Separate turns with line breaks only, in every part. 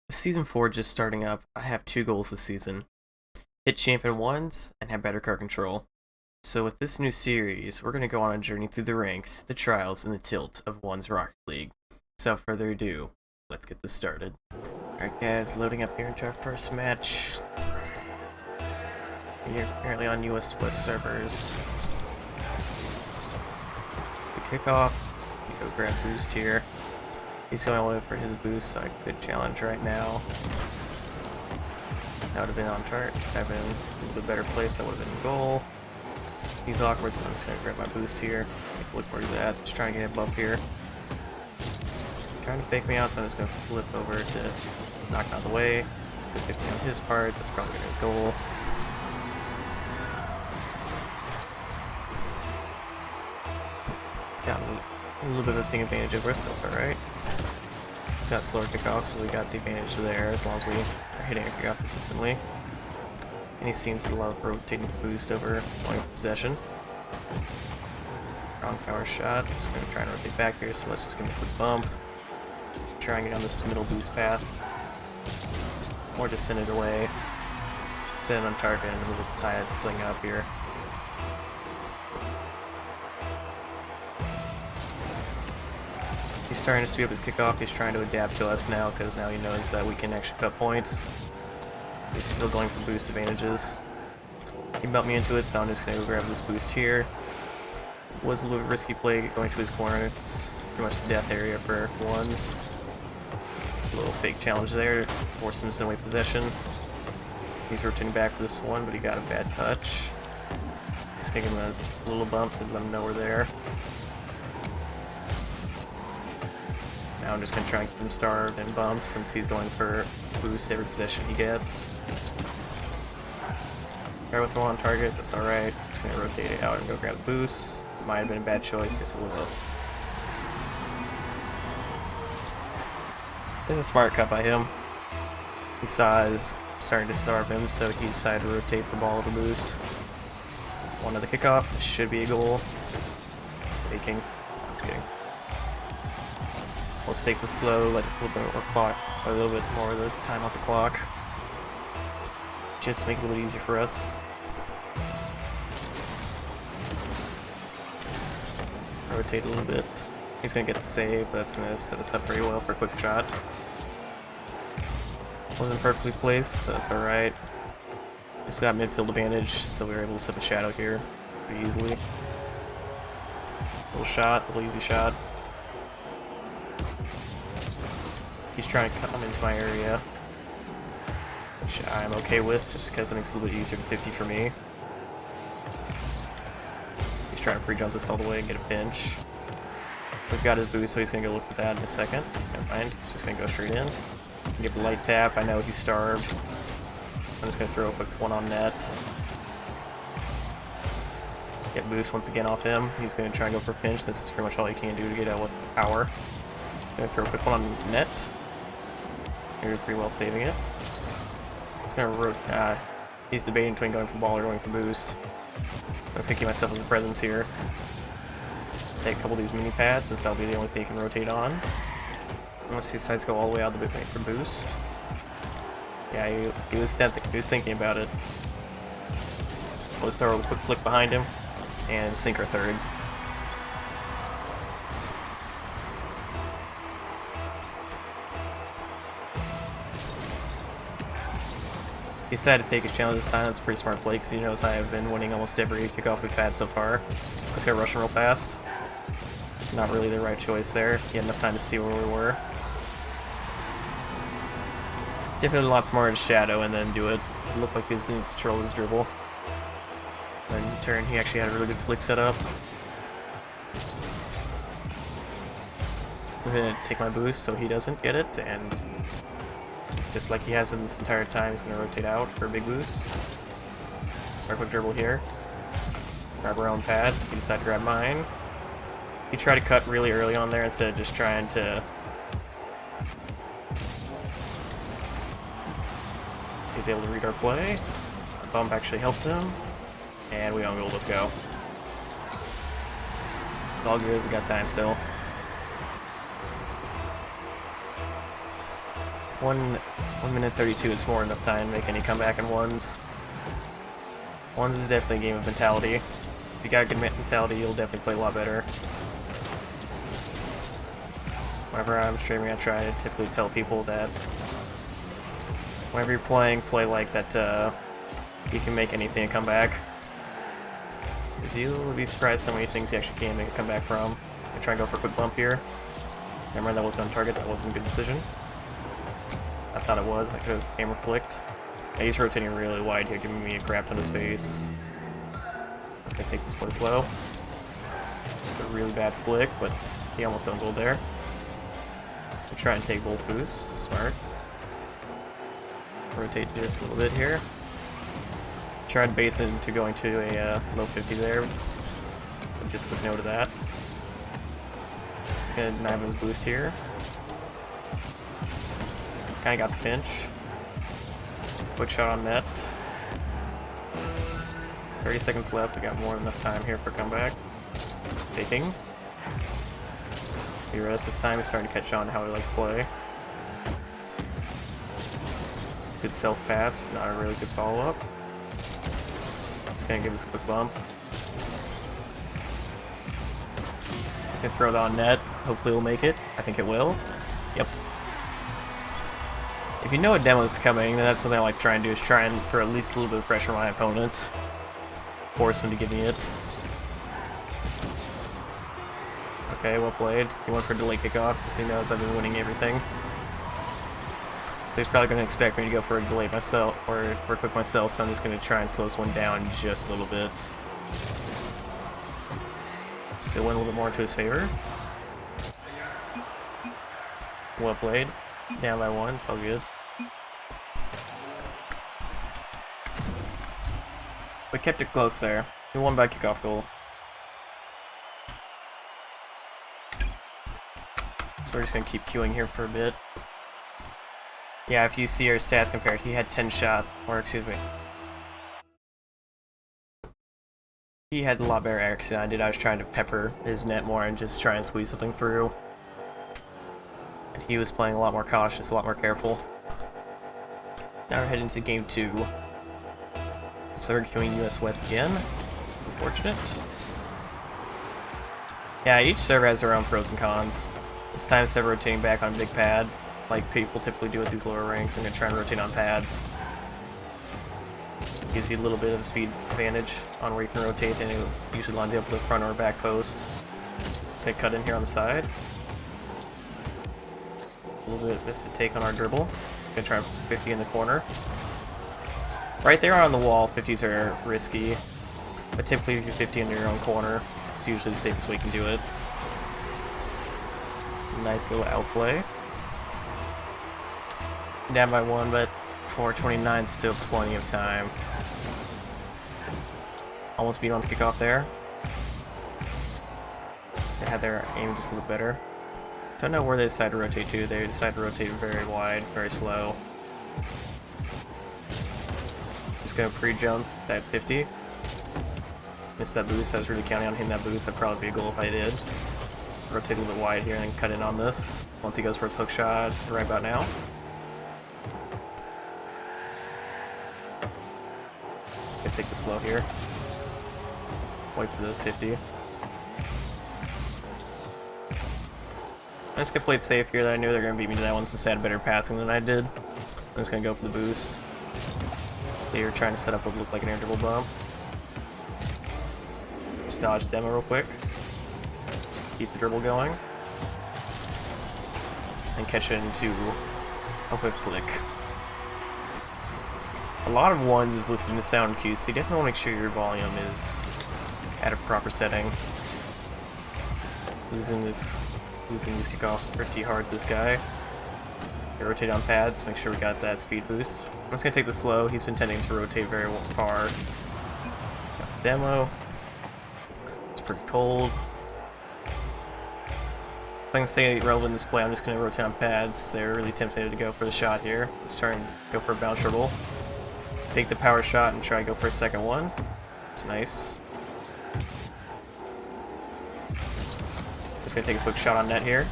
With Season 4 just starting up, I have two goals this season. Hit Champion 1s and have better card control. So with this new series, we're going to go on a journey through the ranks, the trials, and the tilt of 1's Rocket League. Without further ado, let's get this started. Alright guys, loading up here into our first match. You're apparently on US West servers. We kick off, we go grab boost here. He's going all the way for his boost, so I could challenge right now. That would have been on target. I've been in a little bit better place, that would have been goal. He's awkward, so I'm just gonna grab my boost here. Look where he's at. Just trying to get a bump here. Trying to fake me out, so I'm just gonna flip over to knock him out of the way. Good 50 on his part. That's probably gonna be a goal. It's got a little bit of a ping advantage over us. That's all right. He's got slower kickoff, so we got the advantage there as long as we are hitting a kickoff consistently. And he seems to love rotating boost over point of possession. Wrong power shot. Just gonna try and rotate back here, so let's just give him a quick bump. Try and get on this middle boost path. Or just send it away. Send it on target and move the tide sling up here. He's starting to speed up his kickoff. He's trying to adapt to us now because now he knows that we can actually cut points. He's still going for boost advantages. He bumped me into it, so I'm just going to grab this boost here. Was a little risky play going to his corner. It's pretty much the death area for ones. A little fake challenge there to force him to send away possession. He's rotating back for this one, but he got a bad touch. Just gonna give him a little bump and let him know we're there. Now I'm just going to try and keep him starved and bumped since he's going for boost every possession he gets. Right with him on target, that's alright. Just going to rotate it out and go grab the boost. Might have been a bad choice, just a little bit. This is a smart cut by him. He saw I was starting to starve him, so he decided to rotate for ball of a boost. One of the kickoff, this should be a goal. Faking. I'm just kidding. We'll take the slow, let a little bit more clock, a little bit more of the time off the clock. Just to make it a little bit easier for us. Rotate a little bit. He's gonna get the save, but that's gonna set us up pretty well for a quick shot. Wasn't perfectly placed, so that's alright. Just got midfield advantage, so we were able to set a shadow here pretty easily. Little shot, little easy shot. He's trying to come into my area, which I'm okay with, just because it makes it a little bit easier to 50 for me. He's trying to pre-jump this all the way and get a pinch. We've got his boost, so he's going to go look for that in a second. Never mind, he's just going to go straight in. Give the light tap, I know he's starved. I'm just going to throw a quick one on net. Get boost once again off him. He's going to try and go for a pinch, since it's pretty much all he can do to get out with power. Going to throw a quick one on net. You're pretty well saving it. It's gonna he's debating between going for ball or going for boost. I'm just gonna keep myself as a presence here. Take a couple of these mini pads since that'll be the only thing he can rotate on. Unless he decides to go all the way out the bit for boost. Yeah, he was thinking about it. We'll start with a quick flick behind him and sink our third. He decided to take his challenge this time. That's a pretty smart play because he knows I have been winning almost every kickoff we've had so far. Just gonna rush him real fast. Not really the right choice there. He had enough time to see where we were. Definitely a lot smarter to shadow and then do it. It looked like he was doing control his dribble. And in turn, he actually had a really good flick set up. I'm gonna take my boost so he doesn't get it, and just like he has been this entire time, he's going to rotate out for a big boost. Start with dribble here. Grab our own pad. He decided to grab mine. He tried to cut really early on there instead of just trying to... He's able to read our play. The bump actually helped him. And we own goal. Let's go. It's all good. We got time still. 1 minute 32 is more than enough time to make any comeback in ones. Ones is definitely a game of mentality. If you got a good mentality, you'll definitely play a lot better. Whenever I'm streaming, I try to typically tell people that whenever you're playing, play like that you can make anything a comeback. Because you'll be surprised how many things you actually can make a comeback from. I try and go for a quick bump here. Never mind, that wasn't on target, that wasn't a good decision. I thought it was, I could have hammer flicked. He's rotating really wide here, giving me a crap ton of space. Just gonna take this one slow. It's a really bad flick, but he almost stumbled there. I'll try and take both boosts, smart. Rotate just a little bit here. Tried base into going to a low 50 there. Just quick no to that. Just gonna deny him his boost here. Kinda got the pinch. Quick shot on net. 30 seconds left, we got more than enough time here for comeback. Taking. Rest this time, he's starting to catch on to how we like to play. Good self pass, but not a really good follow up. Just gonna give us a quick bump. Can throw it on net. Hopefully we'll make it. I think it will. Yep. If you know a demo is coming, then that's something I like trying to do, is try and throw at least a little bit of pressure on my opponent. Force him to give me it. Okay, well played. He went for a delay kickoff because he knows I've been winning everything. He's probably going to expect me to go for a delay myself, or for a quick myself, so I'm just going to try and slow this one down just a little bit. Still went a little bit more into his favor. Well played. Down by one, it's all good. We kept it close there. We won by kickoff goal. So we're just going to keep queuing here for a bit. Yeah, if you see our stats compared, he had 10 shot, or excuse me. He had a lot better accuracy than I did. I was trying to pepper his net more and just try and squeeze something through. And he was playing a lot more cautious, a lot more careful. Now we're heading into game 2. So we're queuing US West again. Unfortunate. Yeah, each server has their own pros and cons. This time instead of rotating back on big pad, like people typically do at these lower ranks, I'm going to try and rotate on pads. Gives you a little bit of a speed advantage on where you can rotate, and it usually lines you up with the front or back post. Just going to cut in here on the side. A little bit missed a take on our dribble. Going to try 50 in the corner. Right there on the wall, 50s are risky, but typically if you're 50 in your own corner, it's usually the safest way you can do it. Nice little outplay. Down by one, but 4:29 is still plenty of time. Almost beat on the kickoff there. They had their aim just a little better. Don't know where they decide to rotate to. They decide to rotate very wide, very slow. Just gonna pre-jump that 50. Missed that boost. I was really counting on hitting that boost. That'd probably be a goal if I did. Rotate a little bit wide here and then cut in on this. Once he goes for his hook shot, right about now. Just gonna take the slow here. Wait for the 50. I just gonna play it safe here that I knew they were gonna beat me to that one since they had better passing than I did. I'm just gonna go for the boost. They were trying to set up what looked like an air dribble bump. Just dodge the demo real quick. Keep the dribble going. And catch it into a quick flick. A lot of ones is listening to sound cues, so you definitely want to make sure your volume is at a proper setting. Losing these kickoffs pretty hard to this guy. Rotate on pads, make sure we got that speed boost. I'm just gonna take the slow. He's been tending to rotate very far. Got the demo. It's pretty cold. If I can stay relevant in this play, I'm just gonna rotate on pads. They're really tempted to go for the shot here. Let's try and go for a bounce dribble. Take the power shot and try to go for a second one. It's nice. Just gonna take a quick shot on net here.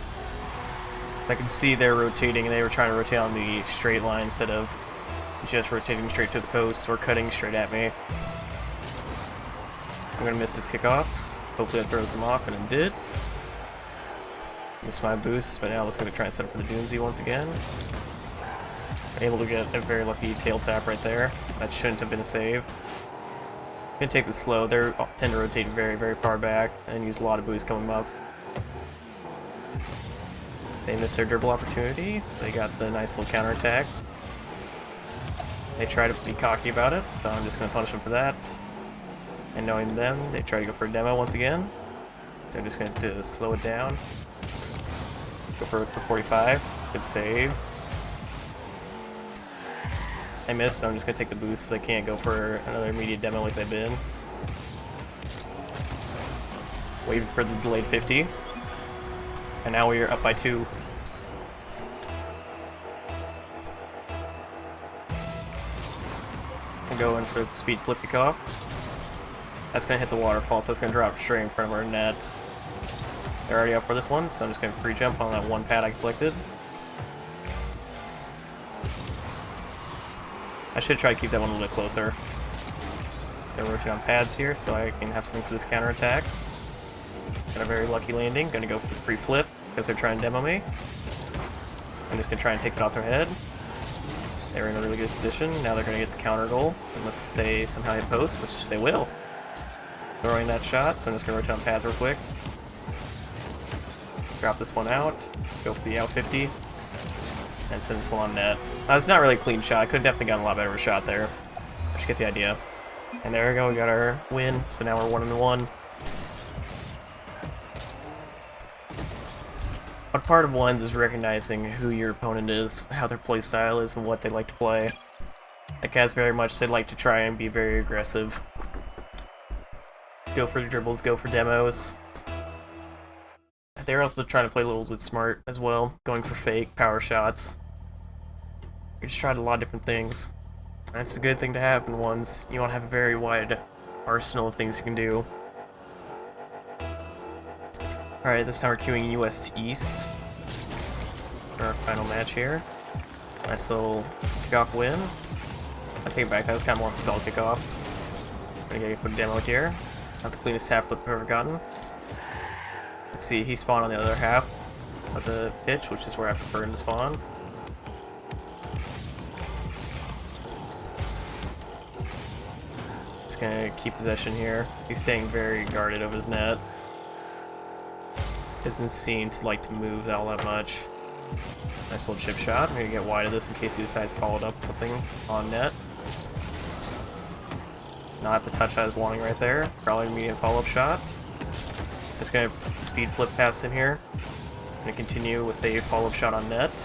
I can see they're rotating, and they were trying to rotate on the straight line instead of just rotating straight to the post or cutting straight at me. I'm gonna miss this kickoff. Hopefully that throws them off, and it did. Missed my boost, but now it looks like they're trying to set up for the Doomsday once again. Able to get a very lucky tail tap right there. That shouldn't have been a save. Gonna take it slow. They tend to rotate very, very far back and use a lot of boost coming up. They missed their dribble opportunity. They got the nice little counter attack. They try to be cocky about it, so I'm just gonna punish them for that. And knowing them, they try to go for a demo once again. So I'm just going to slow it down. Go for 45. Good save. I missed, and I'm just going to take the boost so I can't go for another immediate demo like they've been. Waiting for the delayed 50. And now we are up by 2. I'm going for speed flip kickoff. That's going to hit the waterfall, so that's going to drop straight in front of our net. They're already up for this one, so I'm just going to free jump on that one pad I collected. I should try to keep that one a little bit closer. Going to rotate on pads here so I can have something for this counter attack. Got a very lucky landing. Going to go for the free flip because they're trying to demo me. I'm just going to try and take it off their head. They're in a really good position. Now they're going to get the counter goal unless they somehow hit post, which they will. Throwing that shot, so I'm just going to rotate on pads real quick. Drop this one out, go for the out 50, and send this one on net. It's not really a clean shot. I could have definitely gotten a lot better of a shot there. I should get the idea. And there we go, we got our win, so now we're 1-1. But part of ones is recognizing who your opponent is, how their play style is, and what they like to play. Like as very much they like to try and be very aggressive. Go for the dribbles, go for demos. They're also trying to play a little bit smart as well, going for fake power shots. You just tried a lot of different things. And it's a good thing to have in ones. You want to have a very wide arsenal of things you can do. Alright, this time we're queuing US to East for our final match here. Nice little kickoff win. I take it back, that was kind of more of a stall kickoff. Gonna get a quick demo here. Not the cleanest half flip I've ever gotten. Let's see, he spawned on the other half of the pitch, which is where I prefer him to spawn. Just gonna keep possession here. He's staying very guarded of his net. Doesn't seem to like to move all that much. Nice little chip shot. I'm gonna get wide of this in case he decides to follow it up with something on net. Not the touch I was wanting right there. Probably a medium follow-up shot. Just gonna speed flip past him here. Gonna continue with a follow-up shot on net.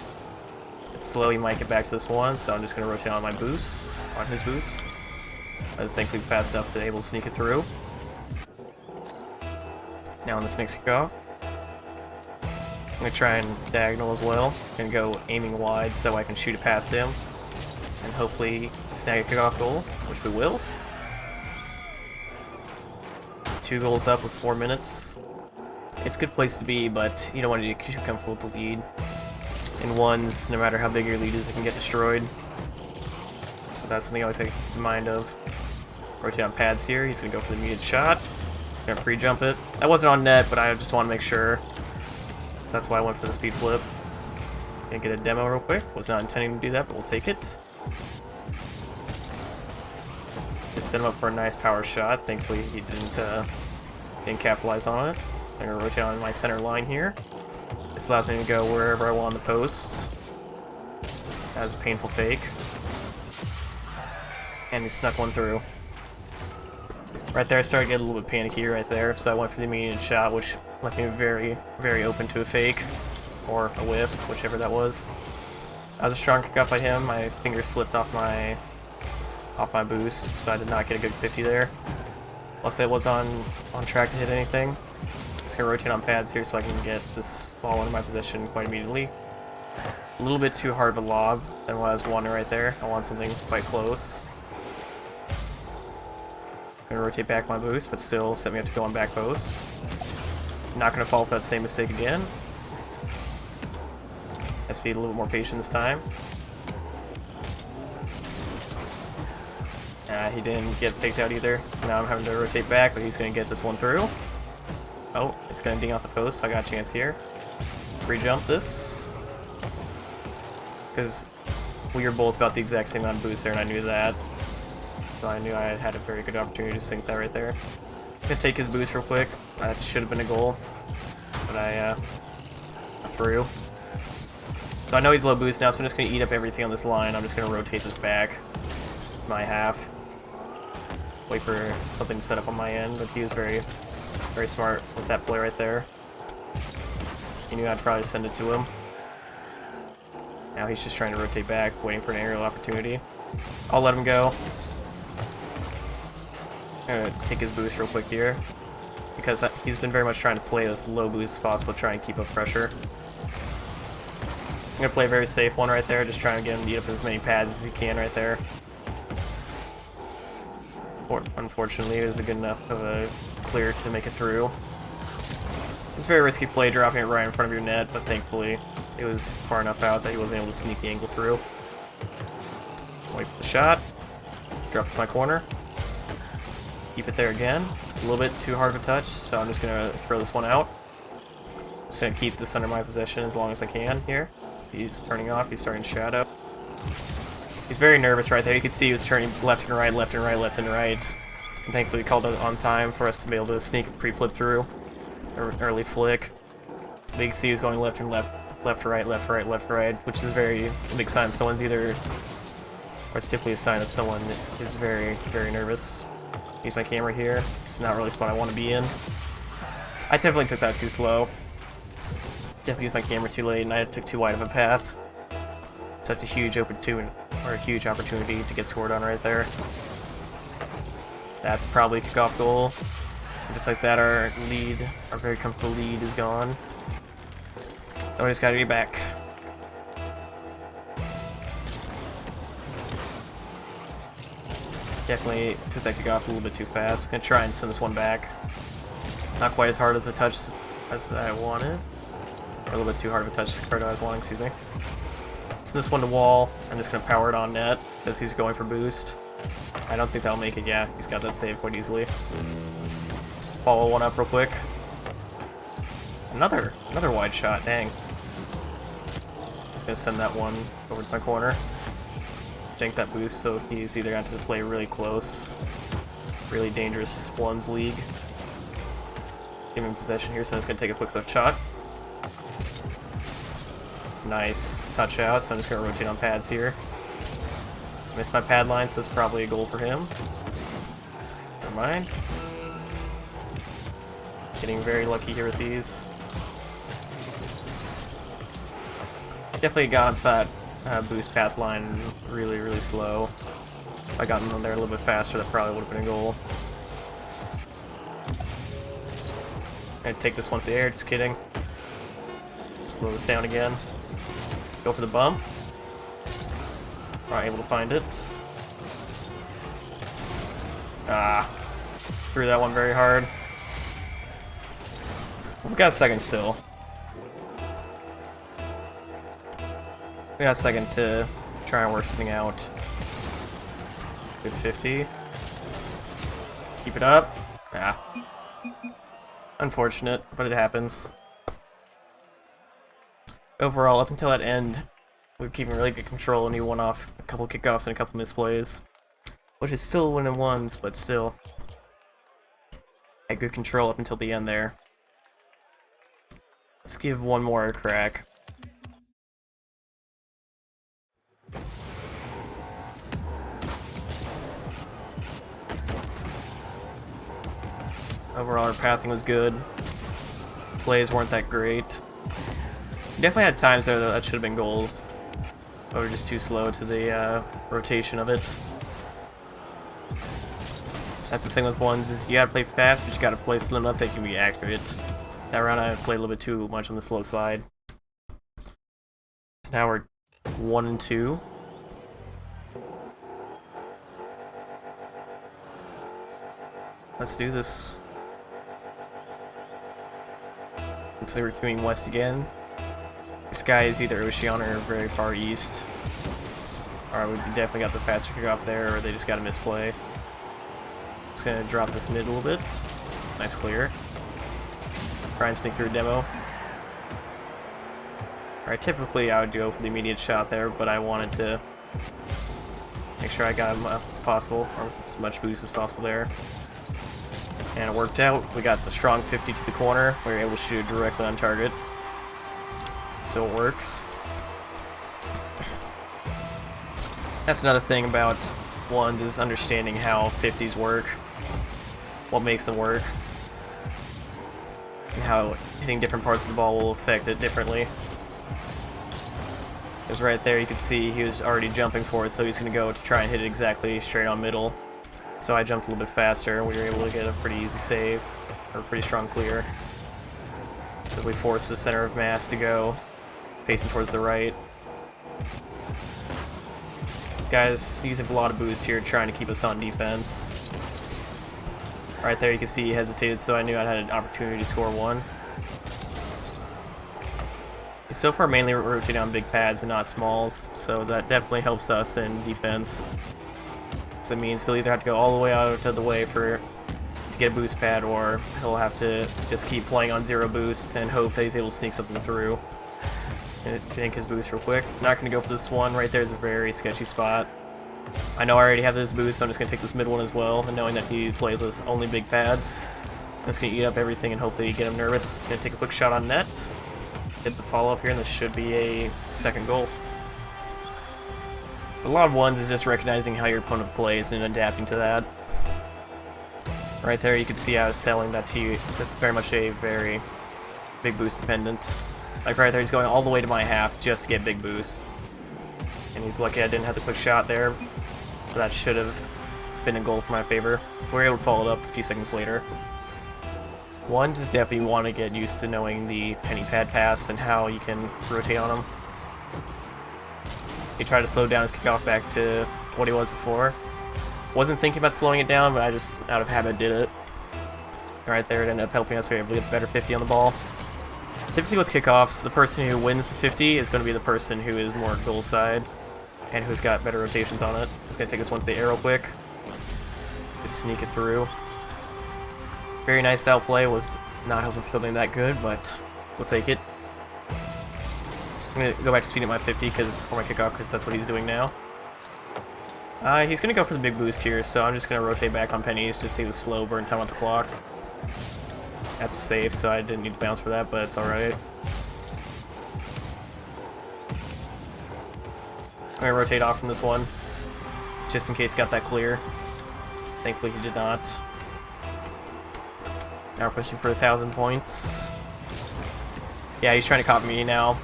It's slow, he might get back to this one, so I'm just gonna rotate on my boost, on his boost. I was thankfully fast enough to be able to sneak it through. Now on this next kickoff, I'm gonna try and diagonal as well. Gonna go aiming wide so I can shoot it past him and hopefully snag a kickoff goal, which we will. 2 goals up with 4 minutes. It's a good place to be, but you don't want to get too comfortable with the lead. In ones, no matter how big your lead is, it can get destroyed. So that's something I always take in mind of. Rotate on pads here. He's gonna go for the immediate shot. Gonna pre-jump it. That wasn't on net, but I just want to make sure. That's why I went for the speed flip. Gonna get a demo real quick. Was not intending to do that, but we'll take it. Just set him up for a nice power shot. Thankfully, he didn't capitalize on it. I'm gonna rotate on my center line here. This allows me to go wherever I want on the post. That was a painful fake. And he snuck one through. Right there, I started to get a little bit panicky right there, so I went for the immediate shot, which left me very, very open to a fake. Or a whiff, whichever that was. That was a strong kick up by him. My finger slipped off my boost, so I did not get a good 50 there. Luckily, it was on track to hit anything. Just gonna rotate on pads here so I can get this ball into my position quite immediately. A little bit too hard of a lob than what I was wanting right there. I want something quite close. Gonna rotate back my boost, but still set me up to go on back post. Not gonna fall for that same mistake again. Let's be a little bit more patient this time. He didn't get faked out either. Now I'm having to rotate back, but he's going to get this one through. Oh, it's going to ding off the post, so I got a chance here. Free jump this. Because we were both got the exact same amount of boost there, and I knew that. So I knew I had a very good opportunity to sink that right there. Gonna take his boost real quick. That should have been a goal. But I threw. So I know he's low boost now, so I'm just going to eat up everything on this line. I'm just going to rotate this back. My half. Wait for something to set up on my end, but he was very, very smart with that play right there. He knew I'd probably send it to him. Now he's just trying to rotate back, waiting for an aerial opportunity. I'll let him go. I'm gonna take his boost real quick here, because he's been very much trying to play as low boost as possible, try and keep up pressure. I'm gonna play a very safe one right there, just trying to get him to eat up as many pads as he can right there. Unfortunately, it was a good enough of a clear to make it through. It's a very risky play, dropping it right in front of your net, but thankfully it was far enough out that he wasn't able to sneak the angle through. Wait for the shot. Drop to my corner. Keep it there again. A little bit too hard of a touch, so I'm just going to throw this one out. Just going to keep this under my possession as long as I can here. He's turning off. He's starting to shadow. He's very nervous right there. You can see he was turning left and right, left and right, left and right. And thankfully, he called it on time for us to be able to sneak a pre-flip through. Or early flick. But you can see he's going left and left, left, right, left, right, left, right, which is a big sign someone's either, or it's typically a sign that someone is very, very nervous. Use my camera here. It's not really a spot I want to be in. I definitely took that too slow. Definitely used my camera too late, and I took too wide of a path. Such a huge opportunity to get scored on right there. That's probably a kickoff goal. And just like that, our very comfortable lead is gone. So I just gotta get back. Definitely took that kickoff a little bit too fast. Gonna try and send this one back. Not quite as hard of a touch as I wanted. Or a little bit too hard of a touch compared to what I was wanting, excuse me. Send this one to wall. I'm just gonna power it on net because he's going for boost. I don't think that'll make it. Yeah, he's got that save quite easily. Follow one up real quick. Another wide shot, dang. Just gonna send that one over to my corner. Jank that boost so he's either got to play really close, really dangerous ones league. Give him possession here, so I'm just gonna take a quick lift shot. Nice touch out, so I'm just gonna rotate on pads here. Missed my pad line, so that's probably a goal for him. Never mind. Getting very lucky here with these. Definitely got onto that boost path line really, really slow. If I got in there a little bit faster, that probably would have been a goal. I'm gonna take this one to the air, just kidding. Slow this down again. Go for the bump. Not able to find it. Threw that one very hard. We've got a second still. We got a second to try and work something out. Good 50. Keep it up. Unfortunate, but it happens. Overall, up until that end, we were keeping really good control, and he won off a couple kickoffs and a couple misplays. Which is still winning ones, but still. Had good control up until the end there. Let's give one more a crack. Overall, our pathing was good. Plays weren't that great. Definitely had times there that should have been goals. But we're just too slow to the rotation of it. That's the thing with ones, is you gotta play fast, but you gotta play slow enough that you can be accurate. That round I played a little bit too much on the slow side. So now we're 1 and 2. Let's do this. Looks like we're queuing west again. This guy is either Oceania or very far east. Alright, we definitely got the faster kickoff there, or they just got a misplay. Just gonna drop this mid a little bit. Nice clear. Try and sneak through a demo. Alright, typically I would go for the immediate shot there, but I wanted to make sure I got as much as possible, or as much boost as possible there. And it worked out. We got the strong 50 to the corner. We were able to shoot directly on target. So it works. That's another thing about ones, is understanding how 50s work, what makes them work, and how hitting different parts of the ball will affect it differently. Because right there you can see he was already jumping for it, so he's going to go to try and hit it exactly straight on middle. So I jumped a little bit faster, and we were able to get a pretty easy save, or a pretty strong clear. So we forced the center of mass to go facing towards the right. Guys using a lot of boost here, trying to keep us on defense. Right there you can see he hesitated, so I knew I had an opportunity to score one. He's so far mainly rotating on big pads and not smalls, so that definitely helps us in defense. So it means he'll either have to go all the way out of the way to get a boost pad, or he'll have to just keep playing on zero boost and hope that he's able to sneak something through. And jank his boost real quick. Not going to go for this one. Right there is a very sketchy spot. I know I already have this boost, so I'm just going to take this mid one as well, and knowing that he plays with only big pads, I'm just going to eat up everything and hopefully get him nervous. Going to take a quick shot on net. Hit the follow-up here, and this should be a second goal. A lot of ones is just recognizing how your opponent plays and adapting to that. Right there you can see I was selling that to you. This is very much a very big boost dependent. Like right there, he's going all the way to my half just to get big boost. And he's lucky I didn't have the quick shot there. That should have been a goal for my favor. We were able to follow it up a few seconds later. Ones is definitely you want to get used to knowing the penny pad pass and how you can rotate on him. He tried to slow down his kickoff back to what he was before. Wasn't thinking about slowing it down, but I just out of habit did it. Right there, it ended up helping us. We were able to get the better 50 on the ball. Typically with kickoffs, the person who wins the 50 is going to be the person who is more goal side and who's got better rotations on it. Just going to take this one to the arrow quick. Just sneak it through. Very nice outplay. Was not hoping for something that good, but we'll take it. I'm going to go back to speeding up my 50 for my kickoff, because that's what he's doing now. He's going to go for the big boost here, so I'm just going to rotate back on pennies, just take the slow burn time on the clock. That's safe, so I didn't need to bounce for that, but it's alright. I'm going to rotate off from this one, just in case he got that clear. Thankfully he did not. Now we're pushing for 1,000 points. Yeah, he's trying to copy me now.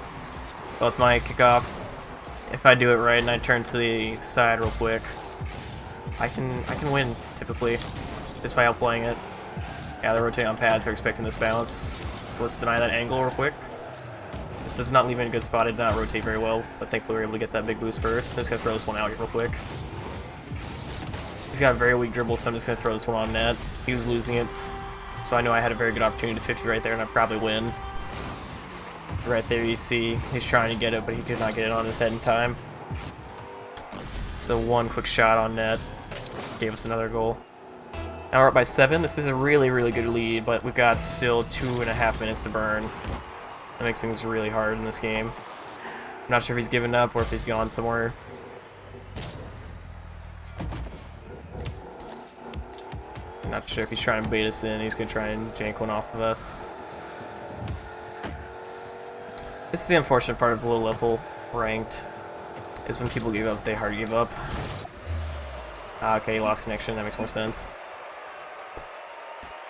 But with my kickoff, if I do it right and I turn to the side real quick, I can win, typically, just by outplaying it. Yeah, they're rotating on pads, they're expecting this bounce. So let's deny that angle real quick. This does not leave me in a good spot, it did not rotate very well, but thankfully we were able to get that big boost first. I'm just going to throw this one out real quick. He's got a very weak dribble, so I'm just going to throw this one on net. He was losing it, so I knew I had a very good opportunity to 50 right there, and I'd probably win. Right there you see he's trying to get it, but he could not get it on his head in time. So one quick shot on net gave us another goal. Now we're up by 7. This is a really, really good lead, but we've got still 2.5 minutes to burn. That makes things really hard in this game. I'm not sure if he's given up or if he's gone somewhere. I'm not sure if he's trying to bait us in. He's going to try and jank one off of us. This is the unfortunate part of low level ranked, is when people give up, they hard give up. Okay, he lost connection, that makes more sense.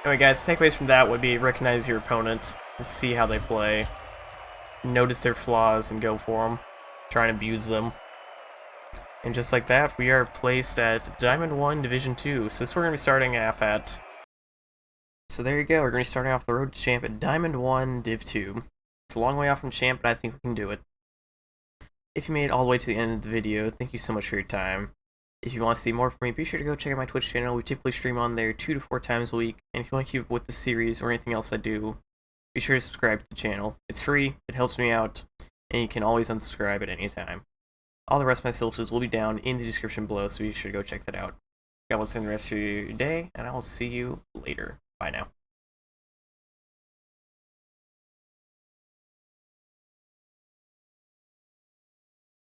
Anyway guys, takeaways from that would be recognize your opponent and see how they play. Notice their flaws and go for them. Try and abuse them. And just like that, we are placed at Diamond 1 Division 2. So this we're going to be starting off at. So there you go, we're going to be starting off the road to champ at Diamond 1 Div 2. It's a long way off from champ, but I think we can do it. If you made it all the way to the end of the video, thank you so much for your time. If you want to see more from me, be sure to go check out my Twitch channel. We typically stream on there 2 to 4 times a week. And if you want to keep up with the series or anything else I do, be sure to subscribe to the channel. It's free, it helps me out, and you can always unsubscribe at any time. All the rest of my socials will be down in the description below, so you should go check that out. Have a wonderful rest of your day, and I will see you later. Bye now.